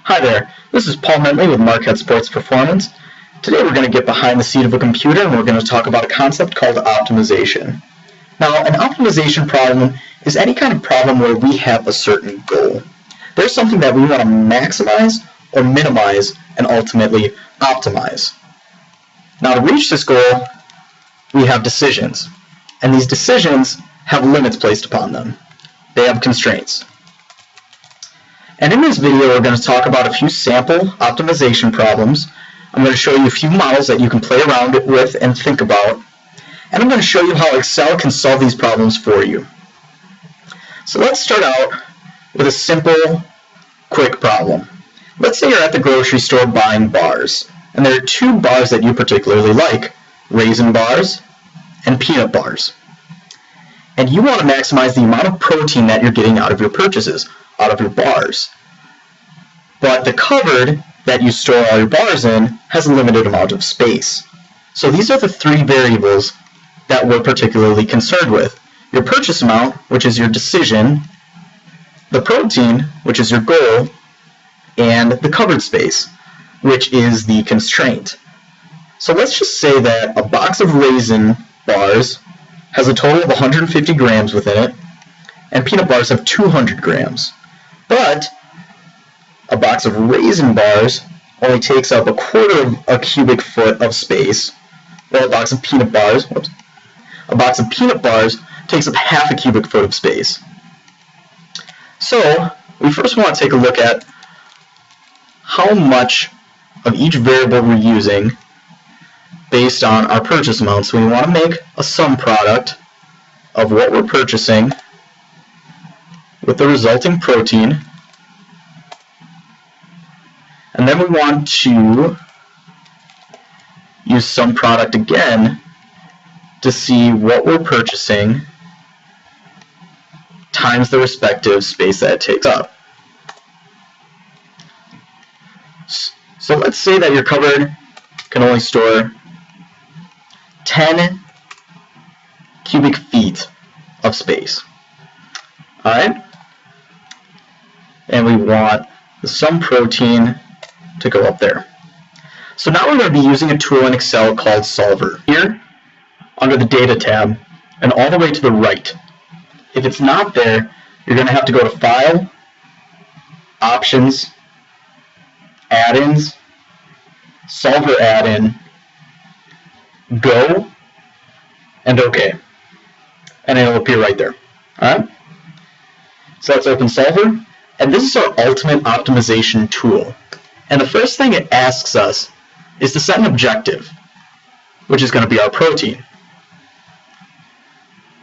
Hi there, this is Paul Mentele with Marquette Sports Performance. Today we're going to get behind the seat of a computer and we're going to talk about a concept called optimization. Now, an optimization problem is any kind of problem where we have a certain goal. There's something that we want to maximize or minimize and ultimately optimize. Now, to reach this goal, we have decisions, and these decisions have limits placed upon them. They have constraints. And in this video, we're going to talk about a few sample optimization problems. I'm going to show you a few models that you can play around with and think about. And I'm going to show you how Excel can solve these problems for you. So let's start out with a simple, quick problem. Let's say you're at the grocery store buying bars. And there are two bars that you particularly like, raisin bars and peanut bars. And you want to maximize the amount of protein that you're getting out of your purchases, out of your bars. But the cupboard that you store all your bars in has a limited amount of space. So these are the three variables that we're particularly concerned with. Your purchase amount, which is your decision, the protein, which is your goal, and the cupboard space, which is the constraint. So let's just say that a box of raisin bars has a total of 150 grams within it, and peanut bars have 200 grams. But a box of raisin bars only takes up a quarter of a cubic foot of space, while a box of peanut bars, takes up half a cubic foot of space. So we first want to take a look at how much of each variable we're using based on our purchase amount. So we want to make a sum product of what we're purchasing with the resulting protein, and then we want to use sum product again to see what we're purchasing times the respective space that it takes up. So let's say that your cupboard can only store 10 cubic feet of space. Alright? And we want the sum protein to go up there. So now we're going to be using a tool in Excel called Solver. Here, under the Data tab, and all the way to the right. If it's not there, you're going to have to go to File, Options, Add-ins, Solver Add-in, Go, and OK. And it'll appear right there. Alright? So let's open Solver, and this is our ultimate optimization tool. And the first thing it asks us is to set an objective, which is going to be our protein.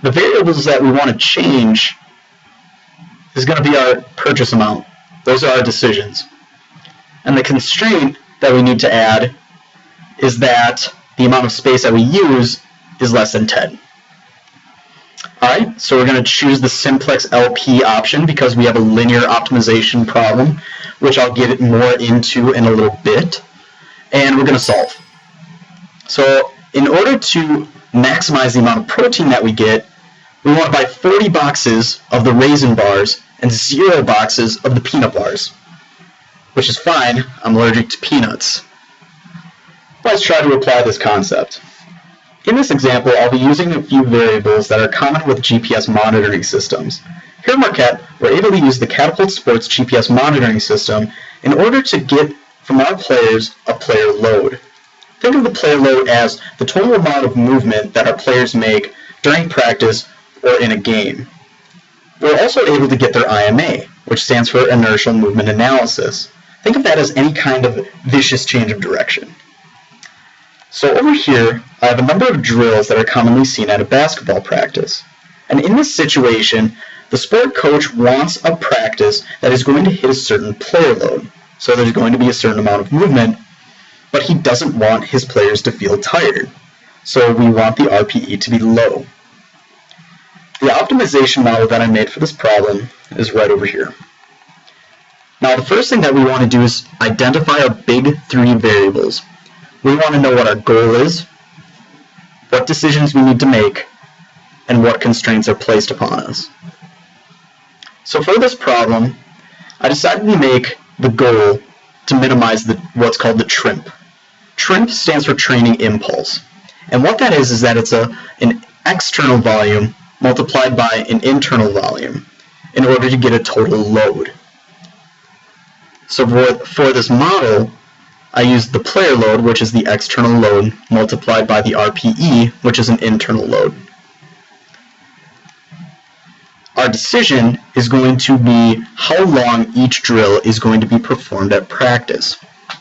The variables that we want to change is going to be our purchase amount. Those are our decisions. And the constraint that we need to add is that the amount of space that we use is less than 10. Alright, so we're going to choose the simplex LP option because we have a linear optimization problem, which I'll get more into in a little bit. And we're going to solve. So in order to maximize the amount of protein that we get, we want to buy 40 boxes of the raisin bars and 0 boxes of the peanut bars. Which is fine, I'm allergic to peanuts. Let's try to apply this concept. In this example, I'll be using a few variables that are common with GPS monitoring systems. Here at Marquette, we're able to use the Catapult Sports GPS monitoring system in order to get from our players a player load. Think of the player load as the total amount of movement that our players make during practice or in a game. We're also able to get their IMA, which stands for Inertial Movement Analysis. Think of that as any kind of vicious change of direction. So over here, I have a number of drills that are commonly seen at a basketball practice. And in this situation, the sport coach wants a practice that is going to hit a certain player load. So there's going to be a certain amount of movement, but he doesn't want his players to feel tired. So we want the RPE to be low. The optimization model that I made for this problem is right over here. Now the first thing that we want to do is identify our big three variables. We want to know what our goal is, what decisions we need to make, and what constraints are placed upon us. So for this problem, I decided to make the goal to minimize what's called the TRIMP. TRIMP stands for training impulse. And what that is that it's an external volume multiplied by an internal volume in order to get a total load. So for this model, I used the player load, which is the external load, multiplied by the RPE, which is an internal load. Our decision is going to be how long each drill is going to be performed at practice.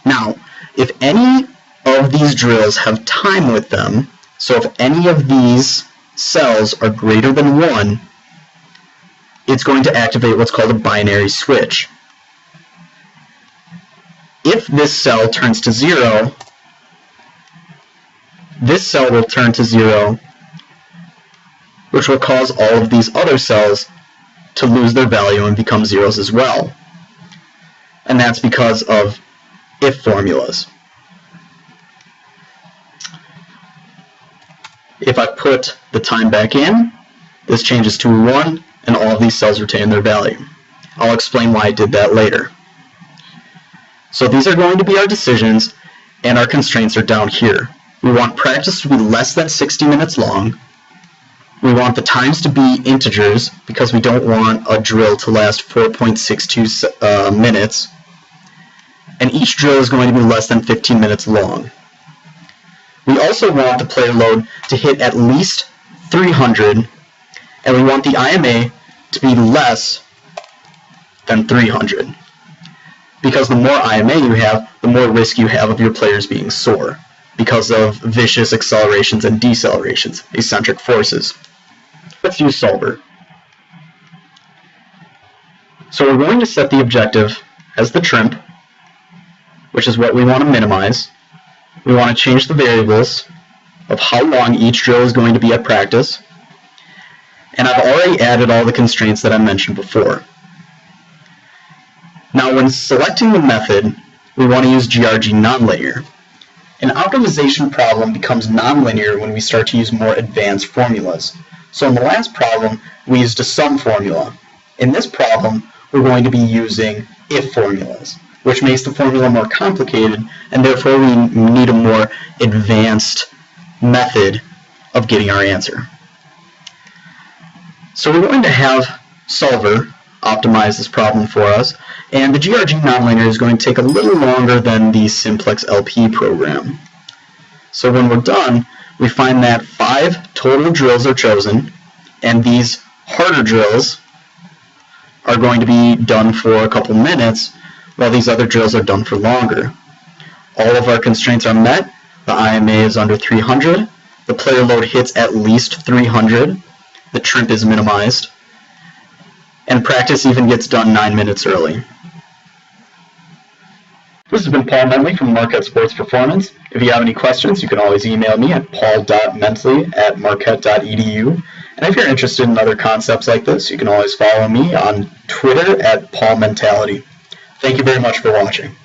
Now, if any of these drills have time with them, so if any of these cells are greater than 1, it's going to activate what's called a binary switch. If this cell turns to 0, this cell will turn to 0, which will cause all of these other cells to lose their value and become zeros as well. And that's because of if formulas. If I put the time back in, this changes to 1, and all of these cells retain their value. I'll explain why I did that later. So these are going to be our decisions, and our constraints are down here. We want practice to be less than 60 minutes long. We want the times to be integers because we don't want a drill to last 4.62 minutes. And each drill is going to be less than 15 minutes long. We also want the player load to hit at least 300, and we want the IMA to be less than 300. Because the more IMA you have, the more risk you have of your players being sore because of vicious accelerations and decelerations, eccentric forces. Let's use Solver. So we're going to set the objective as the TRIMP, which is what we want to minimize. We want to change the variables of how long each drill is going to be at practice. And I've already added all the constraints that I mentioned before. Now when selecting the method, we want to use GRG nonlinear. An optimization problem becomes nonlinear when we start to use more advanced formulas. So in the last problem, we used a sum formula. In this problem, we're going to be using if formulas, which makes the formula more complicated, and therefore we need a more advanced method of getting our answer. So we're going to have Solver optimize this problem for us, and the GRG nonlinear is going to take a little longer than the Simplex LP program. So when we're done, we find that 5 total drills are chosen, and these harder drills are going to be done for a couple minutes, while these other drills are done for longer. All of our constraints are met. The IMA is under 300. The player load hits at least 300. The TRIMP is minimized. And practice even gets done 9 minutes early. This has been Paul Mentele from Marquette Sports Performance. If you have any questions, you can always email me at paul.mentele@marquette.edu. And if you're interested in other concepts like this, you can always follow me on Twitter at paulmentality. Thank you very much for watching.